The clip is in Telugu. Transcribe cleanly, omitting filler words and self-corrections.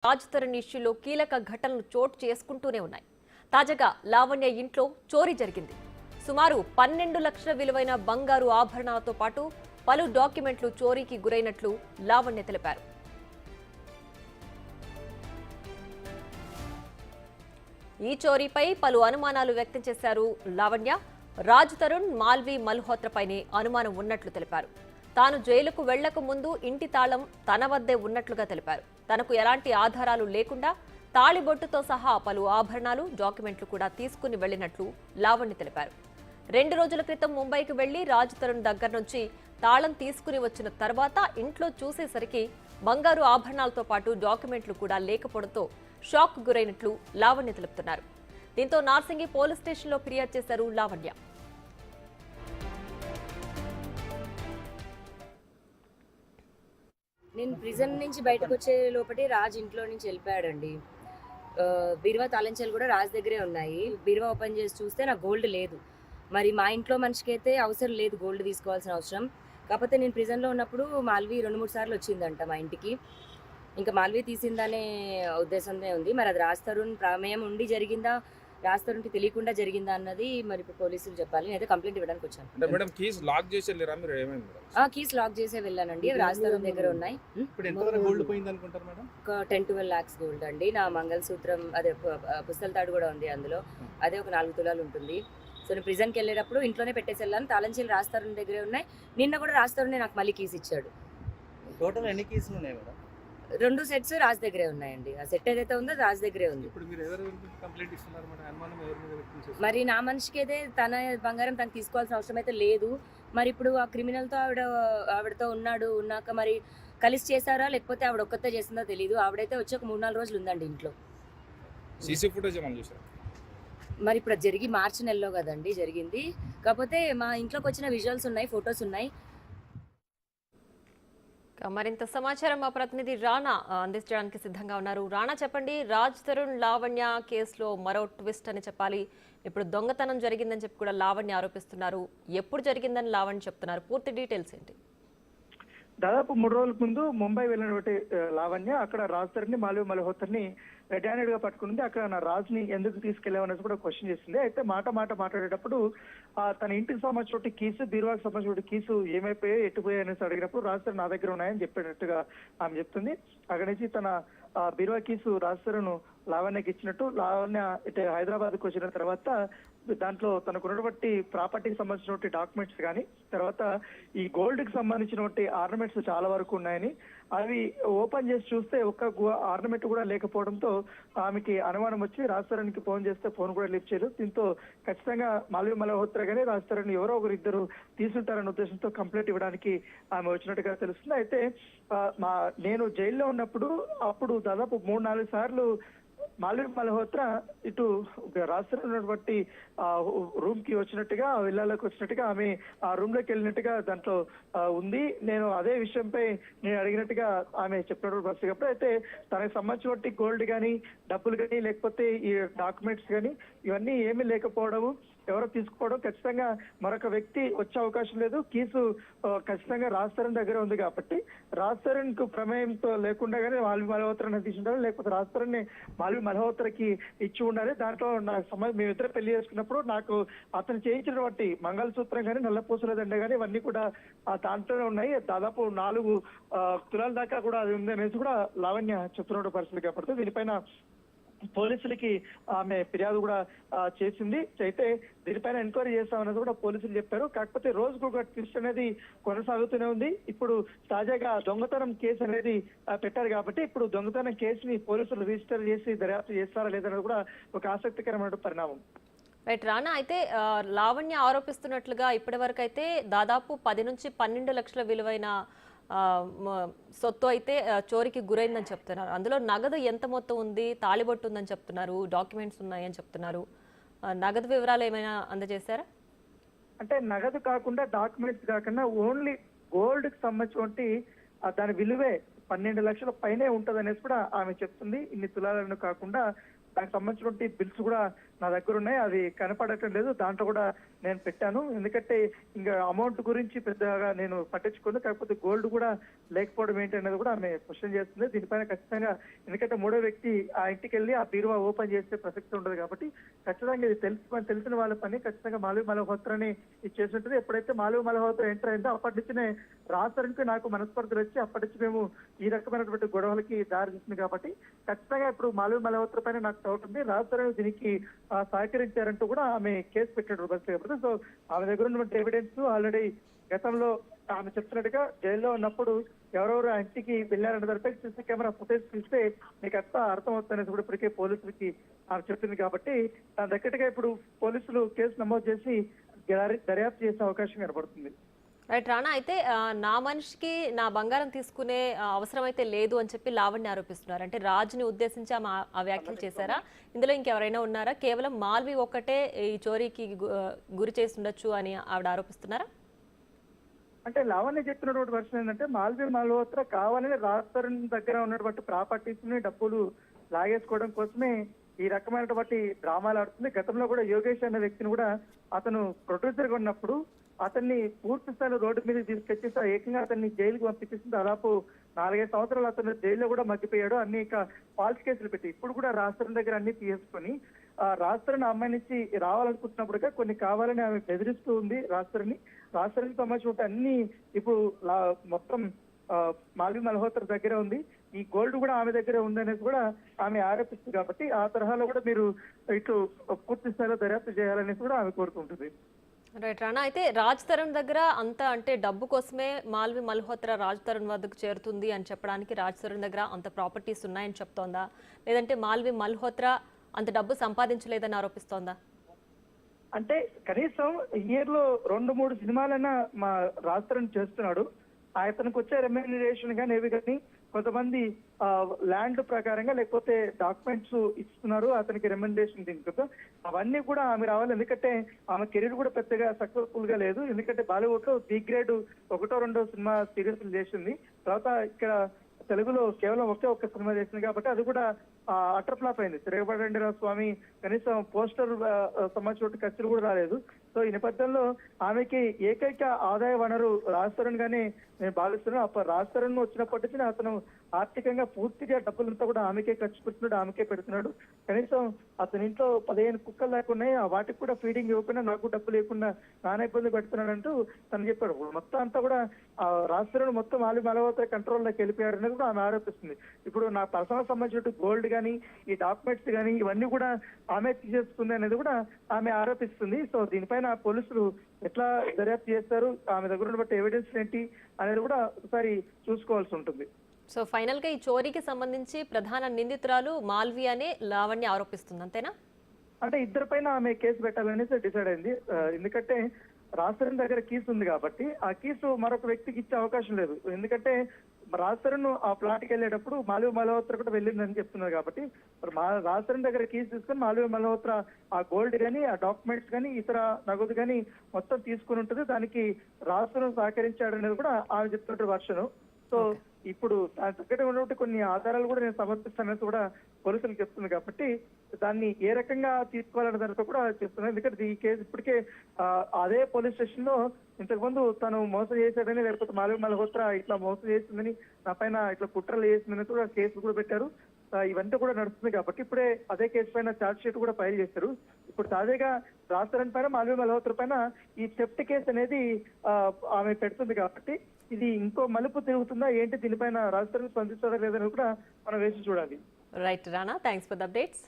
రాజ్ తరుణ్ ఇష్యూలో కీలక ఘటనలు చోటు చేసుకుంటూనే ఉన్నాయి. తాజాగా లావణ్య ఇంట్లో చోరీ జరిగింది. సుమారు 12 లక్షల విలువైన బంగారు ఆభరణాలతో పాటు పలు డాక్యుమెంట్లు చోరీకి గురైనట్లు లావణ్య తెలిపారు. ఈ చోరీపై పలు అనుమానాలు వ్యక్తం చేశారు లావణ్య. రాజ్ తరుణ్, మాల్వి మల్హోత్రపైనే అనుమానం ఉన్నట్లు తెలిపారు. తాను జైలుకు వెళ్లక ముందు ఇంటి తాళం తన వద్దే ఉన్నట్లుగా తెలిపారు. తనకు ఎలాంటి ఆధారాలు లేకుండా తాళిబొట్టుతో సహా పలు ఆభరణాలు, డాక్యుమెంట్లు కూడా తీసుకుని వెళ్లినట్లు లావణ్య తెలిపారు. 2 రోజుల క్రితం ముంబైకి వెళ్లి రాజ్ తరుణ్ దగ్గర నుంచి తాళం తీసుకుని వచ్చిన తర్వాత ఇంట్లో చూసేసరికి బంగారు ఆభరణాలతో పాటు డాక్యుమెంట్లు కూడా లేకపోవడంతో షాక్ గురైనట్లు లావణ్య తెలుపుతున్నారు. దీంతో నార్సింగి పోలీస్ స్టేషన్లో ఫిర్యాదు చేశారు లావణ్య. నేను ప్రిజన్ నుంచి బయటకు వచ్చే లోపటి రాజ్ ఇంట్లో నుంచి వెళ్ళిపోయాడండి. బీరువా తాళంచెలు కూడా రాజ్ దగ్గరే ఉన్నాయి. బీరువా ఓపెన్ చేసి చూస్తే నాకు గోల్డ్ లేదు. మరి మా ఇంట్లో మనిషికి అయితే అవసరం లేదు గోల్డ్ తీసుకోవాల్సిన అవసరం. కాకపోతే నేను ప్రిజన్లో ఉన్నప్పుడు మాల్వి 2-3 సార్లు వచ్చిందంట మా ఇంటికి. ఇంకా మాల్వి తీసిందనే ఉద్దేశంతో ఉంది. మరి అది రాజ్ తరుణ్ ప్రమేయం ఉండి జరిగిందా, రాజ్ తరుణ్కి తెలియకుండా జరిగిందా అన్నది మరి ఇప్పుడు పోలీసులు చెప్పాలి. నేనైతే కంప్లైంట్ ఇవ్వడానికి వచ్చాను. కీస్ లాక్ చేసే వెళ్ళానండి. రాజ్ తరుణ్ దగ్గర ఉన్నాయి. ఒక 10-12 lakhs గోల్డ్ అండి. నా మంగళసూత్రం అదే పుస్తల తాడు కూడా ఉంది అందులో. అదే ఒక 4 తులాలు ఉంటుంది. సో నేను ప్రిజన్కి వెళ్ళేటప్పుడు ఇంట్లోనే పెట్టేసి వెళ్ళాను. తాళంచెలు రాజ్ తరుణ్ దగ్గరే ఉన్నాయి. నిన్న కూడా రాజ్ తరుణ్ నాకు మళ్ళీ కీస్ ఇచ్చాడు. టోటల్ ఎన్ని కీసులు ఉన్నాయి మేడం? 2 sets రాజ్ దగ్గరే ఉన్నాయండి. ఆ సెట్ ఏదైతే ఉందో రాజ్ దగ్గరే ఉంది. మరి నా మనిషికి అయితే తన బంగారం తను తీసుకోవాల్సిన అవసరం అయితే లేదు. మరి ఇప్పుడు ఆ క్రిమినల్తో ఆవిడతో ఉన్నాక మరి కలిసి చేశారా లేకపోతే ఆవిడ ఒక్కతే చేసిందో తెలియదు. ఆవిడైతే వచ్చి ఒక 3-4 రోజులు ఉందండి ఇంట్లో. మరి ఇప్పుడు జరిగి మార్చి నెలలో కదండి జరిగింది. కాకపోతే మా ఇంట్లోకి వచ్చిన విజువల్స్ ఉన్నాయి, ఫొటోస్ ఉన్నాయి. మరింత సమాచారం మా ప్రతినిధి రాణా అందించడానికి సిద్ధంగా ఉన్నారు. రాణా, చెప్పండి, రాజ్ తరుణ్ లావణ్య కేసులో మరో ట్విస్ట్ అని చెప్పాలి. ఇప్పుడు దొంగతనం జరిగిందని చెప్పి కూడా లావణ్య ఆరోపిస్తున్నారు. ఎప్పుడు జరిగిందని లావణ్య చెప్తున్నారు? పూర్తి డీటెయిల్స్ ఏంటి? దాదాపు 3 రోజుల ముందు ముంబై వెళ్ళినటువంటి లావణ్య అక్కడ రాజ్ తరుణ్ ని, మాల్వి మల్హోత్రని రెడ్ హ్యాండెడ్ గా పట్టుకుంది. అక్కడ నా రాజ్ ని ఎందుకు తీసుకెళ్లామనేది కూడా క్వశ్చన్ చేసింది. అయితే మాట్లాడేటప్పుడు తన ఇంటికి సంబంధించిన కీసు, బీరువాకి సంబంధించిన కీసు ఏమైపోయాయి, ఎట్టుపోయాయి అనేసి అడిగినప్పుడు రాజ్ తరుణ్ నా దగ్గర ఉన్నాయని చెప్పేటట్టుగా ఆమె చెప్తుంది. అక్కడి నుంచి తన బీరువా కీసు రాజ్ తరుణ్ లావణ్యకి ఇచ్చినట్టు, లావణ్య ఇటు హైదరాబాద్కి వచ్చిన తర్వాత దాంట్లో తనకు ఉన్నటువంటి ప్రాపర్టీకి సంబంధించినటువంటి డాక్యుమెంట్స్ కానీ, తర్వాత ఈ గోల్డ్ కి సంబంధించినటువంటి ఆర్నమెంట్స్ చాలా వరకు ఉన్నాయని, అవి ఓపెన్ చేసి చూస్తే ఒక్క ఆర్నమెంట్ కూడా లేకపోవడంతో ఆమెకి అనుమానం వచ్చి రాజ్ తరుణ్ కి ఫోన్ చేస్తే ఫోన్ కూడా లిఫ్ట్ చేయలేదు. దీంతో ఖచ్చితంగా మాల్వి మల్హోత్రా గానీ రాజ్ తరుణ్ ఎవరో ఒకరిద్దరు తీసుంటారన్న ఉద్దేశంతో కంప్లైంట్ ఇవ్వడానికి ఆమె వచ్చినట్టుగా తెలుస్తుంది. అయితే నేను జైల్లో ఉన్నప్పుడు అప్పుడు దాదాపు 3-4 సార్లు మాల్వి మల్హోత్రా ఇటు రాష్ట్రంలో ఉన్నటువంటి రూమ్ కి వచ్చినట్టుగా, విల్లాలోకి వచ్చినట్టుగా, ఆమె ఆ రూమ్ లోకి వెళ్ళినట్టుగా దాంట్లో ఉంది. నేను అదే విషయంపై నేను అడిగినట్టుగా ఆమె చెప్పినప్పుడు బస్సు. అయితే తనకు సంబంధించినటువంటి గోల్డ్ కానీ, డబ్బులు కానీ, లేకపోతే ఈ డాక్యుమెంట్స్ కానీ ఇవన్నీ ఏమీ లేకపోవడము, ఎవరో తీసుకుపోవడం, ఖచ్చితంగా మరొక వ్యక్తి వచ్చే అవకాశం లేదు. కీసు ఖచ్చితంగా రాజ్ తరుణ్ దగ్గర ఉంది కాబట్టి రాజ్ తరుణ్ కు ప్రమేయంతో లేకుండానే మాల్వి మల్హోత్రాని తీసుంటారు, లేకపోతే రాజ్ తరుణ్ ని మాల్వి మల్హోత్రాకి ఇచ్చి ఉండాలి. దాంట్లో నాకు మేమిద్దరు పెళ్లి చేసుకున్నప్పుడు నాకు అతను చేయించినటువంటి మంగళసూత్రం కానీ, నల్లపూసల దండ కానీ ఇవన్నీ కూడా దాంట్లోనే ఉన్నాయి. దాదాపు 4 తులాల దాకా కూడా అది ఉంది అనేసి కూడా లావణ్య చెప్తున్న పరిస్థితి కాబట్టి దీనిపైన పోలీసులకి ఆమె ఫిర్యాదు కూడా చేసింది. అయితే దీనిపైన ఎంక్వైరీ చేస్తామనేది కూడా పోలీసులు చెప్పారు. కాకపోతే రోజుకు ఒక ట్విస్ట్ అనేది కొనసాగుతూనే ఉంది. ఇప్పుడు తాజాగా దొంగతనం కేసు అనేది పెట్టారు కాబట్టి ఇప్పుడు దొంగతనం కేసుని పోలీసులు రిజిస్టర్ చేసి దర్యాప్తు చేస్తారా లేదనేది కూడా ఒక ఆసక్తికరమైన పరిణామం. రైట్ రానా, అయితే లావణ్య ఆరోపిస్తున్నట్లుగా ఇప్పటి వరకు అయితే దాదాపు 10 నుంచి 12 లక్షల విలువైన సొత్తు అయితే చోరీకి గురైందని చెప్తున్నారు. అందులో నగదు ఎంత మొత్తం ఉంది, తాళిబొట్టు ఉందని చెప్తున్నారు, డాక్యుమెంట్స్ ఉన్నాయని చెప్తున్నారు. నగదు వివరాలు ఏమైనా అందజేశారా? అంటే నగదు కాకుండా, డాక్యుమెంట్స్ కాకుండా ఓన్లీ గోల్డ్ కి సంబంధించి దాని విలువే 12 లక్షల పైనే ఉంటది అనేసి కూడా ఆమె చెప్తుంది. ఇన్ని తులాలను కాకుండా దానికి సంబంధించినటువంటి బిల్స్ కూడా నా దగ్గర ఉన్నాయి, అది కనపడటం లేదు, దాంట్లో కూడా నేను పెట్టాను. ఎందుకంటే ఇంకా అమౌంట్ గురించి పెద్దగా నేను పట్టించుకోను, కాకపోతే గోల్డ్ కూడా లేకపోవడం ఏంటి అనేది కూడా ఆమె క్వశ్చన్ చేస్తుంది. దీనిపైన ఖచ్చితంగా, ఎందుకంటే మూడో వ్యక్తి ఆ ఇంటికి వెళ్ళి ఆ బీరువా ఓపెన్ చేసే ప్రసక్తి ఉండదు కాబట్టి ఖచ్చితంగా ఇది తెలిసిన వాళ్ళ పని. ఖచ్చితంగా మాల్వి మల్హోత్రాని ఇది చేసి ఉంటుంది. ఎప్పుడైతే మాల్వి మల్హోత్రా ఎంటర్ అయిందో అప్పటి నుంచినే రాజతరుణ్కి నాకు మనస్పర్ధలు వచ్చి అప్పటి నుంచి మేము ఈ రకమైనటువంటి గొడవలకి దారి తీస్తుంది కాబట్టి ఖచ్చితంగా ఇప్పుడు మాల్వి మల్హోత్రా పైన నాకు డౌట్ ఉంది. రాజతరుణ్ దీనికి సహకరించారంటూ కూడా ఆమె కేసు పెట్టాడు కాబట్టి, సో ఆమె దగ్గర ఉన్నటువంటి ఎవిడెన్స్ ఆల్రెడీ గతంలో ఆమె చెప్తున్నట్టుగా జైల్లో ఉన్నప్పుడు ఎవరెవరు ఆ ఇంటికి వెళ్ళారన్న దానిపై సీసీ కెమెరా ఫుటేజ్ చూస్తే మీకు అంతా అర్థమవుతుందనేసి కూడా ఇప్పటికే పోలీసులకి ఆమె చెప్పింది కాబట్టి దాని దగ్గరగా ఇప్పుడు పోలీసులు కేసు నమోదు చేసి దర్యాప్తు చేసే అవకాశం ఏర్పడుతుంది. రైట్ రాణా, అయితే నా మనిషికి నా బంగారం తీసుకునే అవసరం అయితే లేదు అని చెప్పి లావణ్య ఆరోపిస్తున్నారు. అంటే రాజుని ఉద్దేశించి ఆమె ఆ వ్యాఖ్యలు చేశారా? ఇందులో ఇంకెవరైనా ఉన్నారా? కేవలం మాల్వి ఒక్కటే ఈ చోరీకి గురి చేసి ఉండొచ్చు అని ఆవిడ ఆరోపిస్తున్నారా? అంటే లావణ్య చెప్తున్నటువంటి వర్షన్ ఏంటంటే మాల్వి మల్హోత్రా కావాలని రాజతరుణ్ దగ్గర ఉన్నటువంటి ప్రాపర్టీస్ ని డబ్బులు లాగేసుకోవడం కోసమే ఈ రకమైనటువంటి డ్రామాలు ఆడుతుంది. గతంలో కూడా యోగేష్ అనే వ్యక్తిని కూడా అతను ప్రొడ్యూసర్ గా ఉన్నప్పుడు అతన్ని పూర్తి స్థాయిలో రోడ్డు మీద తీసుకొచ్చేసి ఏకంగా అతన్ని జైలుకి పంపించేసి దాదాపు 4-5 సంవత్సరాలు అతను జైల్లో కూడా మగ్గిపోయాడు. అన్ని ఇక ఫాల్స్ కేసులు పెట్టి ఇప్పుడు కూడా రాజతరుణ్ దగ్గర అన్ని తీసుకొని రాజతరుణ్ అమ్మాయి నుంచి రావాలనుకుంటున్నప్పుడుగా కొన్ని కావాలని ఆమె బెదిరిస్తూ ఉంది రాజతరుణ్ సంబంధించిన అన్ని ఇప్పుడు మొత్తం మాల్వి మల్హోత్రా దగ్గర ఉంది. ఈ గోల్డ్ కూడా ఆమె దగ్గర ఉందనేది కూడా ఆమె ఆరోపిస్తుంది కాబట్టి ఆ తరహాలో కూడా మీరు ఇటు పూర్తి స్థాయిలో దర్యాప్తు చేయాలనేసి కూడా ఆమె కోరుకుంటుంది. రైట్ రాణా, అయితే రాజ్ తరుణ్ దగ్గర అంత అంటే డబ్బు కోసమే మాల్వి మల్హోత్రా రాజ్ తరుణ్ వద్దకు చేరుతుంది అని చెప్పడానికి రాజ్ తరుణ్ దగ్గర అంత ప్రాపర్టీస్ ఉన్నాయని చెప్తోందా, లేదంటే మాల్వి మల్హోత్రా అంత డబ్బు సంపాదించలేదని ఆరోపిస్తోందా? అంటే కనీసం ఇయర్ లో 2-3 సినిమాలైనా మా రాజ్ తరుణ్ చేస్తున్నాడు. అతనికి వచ్చే రెమ్యూనరేషన్ కానీ ఏవి కానీ కొంతమంది ల్యాండ్ ప్రకారంగా లేకపోతే డాక్యుమెంట్స్ ఇస్తున్నారు అతనికి రెమ్యూనరేషన్ దీనికి, అవన్నీ కూడా ఆమె రావాలి. ఎందుకంటే ఆమె కెరీర్ కూడా పెద్దగా సక్సెస్ఫుల్ గా లేదు. ఎందుకంటే బాలీవుడ్ లో బి గ్రేడ్ 1-2 సినిమా సీరియల్స్ చేసింది. తర్వాత ఇక్కడ తెలుగులో కేవలం ఒక్క సినిమా చేసింది కాబట్టి అది కూడా అటర్ ఫ్లాప్ అయింది. తిరగబడండి రా స్వామి కనీసం పోస్టర్ సంబంధించిన ఖర్చులు కూడా రాలేదు. సో ఈ నేపథ్యంలో ఆమెకి ఏకైక ఆదాయ వనరు రాజ్ తరుణ్ గానే నేను భావిస్తున్నాను. అప్పుడు రాజ్ తరుణ్ వచ్చినప్పటి నుంచి అతను ఆర్థికంగా పూర్తిగా డబ్బులంతా కూడా ఆమెకే ఖర్చు పెడుతున్నాడు, ఆమెకే పెడుతున్నాడు. కనీసం అతని ఇంట్లో 15 కుక్కలు లేకున్నాయి, వాటికి కూడా ఫీడింగ్ ఇవ్వకుండా నాకు డబ్బు లేకుండా నానా ఇబ్బంది పెడుతున్నాడు అంటూ తను చెప్పాడు. మొత్తం అంతా కూడా రాజ్ తరుణ్ మొత్తం మాల్వి మల్హోత్రా కంట్రోల్లోకి వెళ్ళిపోయాడు అనేది కూడా ఆమె ఆరోపిస్తుంది. ఇప్పుడు నా పర్సనల్ సంబంధించిన గోల్డ్ కానీ ఈ డాక్యుమెంట్స్ కానీ ఇవన్నీ కూడా ఆమె తీసేస్తుంది అనేది కూడా ఆమె ఆరోపిస్తుంది. సో దీనిపైన పోలీసులు ఎట్లా దర్యాప్తు చేస్తారు, ఆమె దగ్గర ఉన్నటువంటి ఎవిడెన్స్ ఏంటి అనేది కూడా ఒకసారి చూసుకోవాల్సి ఉంటుంది. సో ఫైనల్ గా ఈ చోరీకి సంబంధించి ప్రధాన నిందితురాలు మాల్వి అనే లావణ్య ఆరోపిస్తుంది, అంతేనా? అంటే ఇద్దరిపైన ఆమె కేసు పెట్టాలనేసి డిసైడ్ అయింది. ఎందుకంటే రాజ్ తరుణ్ దగ్గర కీస్ ఉంది కాబట్టి ఆ కీసు మరొక వ్యక్తికి ఇచ్చే అవకాశం లేదు. ఎందుకంటే రాజ్ తరుణ్ ఆ ప్లాట్కి వెళ్ళేటప్పుడు మాల్వి మల్హోత్రా కూడా వెళ్ళిందని చెప్తున్నారు కాబట్టి రాజ్ తరుణ్ దగ్గర కీస్ తీసుకొని మాల్వి మల్హోత్రా ఆ గోల్డ్ కానీ ఆ డాక్యుమెంట్స్ కానీ ఇతర నగదు కానీ మొత్తం తీసుకుని ఉంటుంది. దానికి రాజ్ తరుణ్ సహకరించాడు అనేది కూడా ఆమె చెప్తున్న వర్షను. సో ఇప్పుడు దాని దగ్గర ఉన్నటువంటి కొన్ని ఆధారాలు కూడా నేను సమర్పిస్తానని కూడా పోలీసులు చెప్తుంది కాబట్టి దాన్ని ఏ రకంగా తీసుకోవాలనే దానితో కూడా చెప్తున్నాను. ఎందుకంటే ఈ కేసు ఇప్పటికే అదే పోలీస్ స్టేషన్ లో ఇంతకుముందు తను మోసం చేశాడని లేకపోతే మాల్వి మల్హోత్రా ఇట్లా మోసం చేసిందని నా పైన ఇట్లా కుట్రలు చేసిందని కూడా కేసులు కూడా పెట్టారు. ఇవంతా కూడా నడుస్తుంది కాబట్టి ఇప్పుడే అదే కేసు పైన ఛార్జ్ షీట్ కూడా ఫైల్ చేశారు. ఇప్పుడు తాజాగా రాజ్ తరుణ్ పైన మాల్వి మల్హోత్రా పైన ఈ థెఫ్ట్ కేసు అనేది ఆమె పెడుతుంది కాబట్టి ఇది ఇంకో మలుపు తిరుగుతుందా ఏంటి, దీనిపైన రాజ్ తరుణ్ స్పందిస్తారా లేదని కూడా మనం వేసి చూడాలి. Right Rana, thanks for the updates.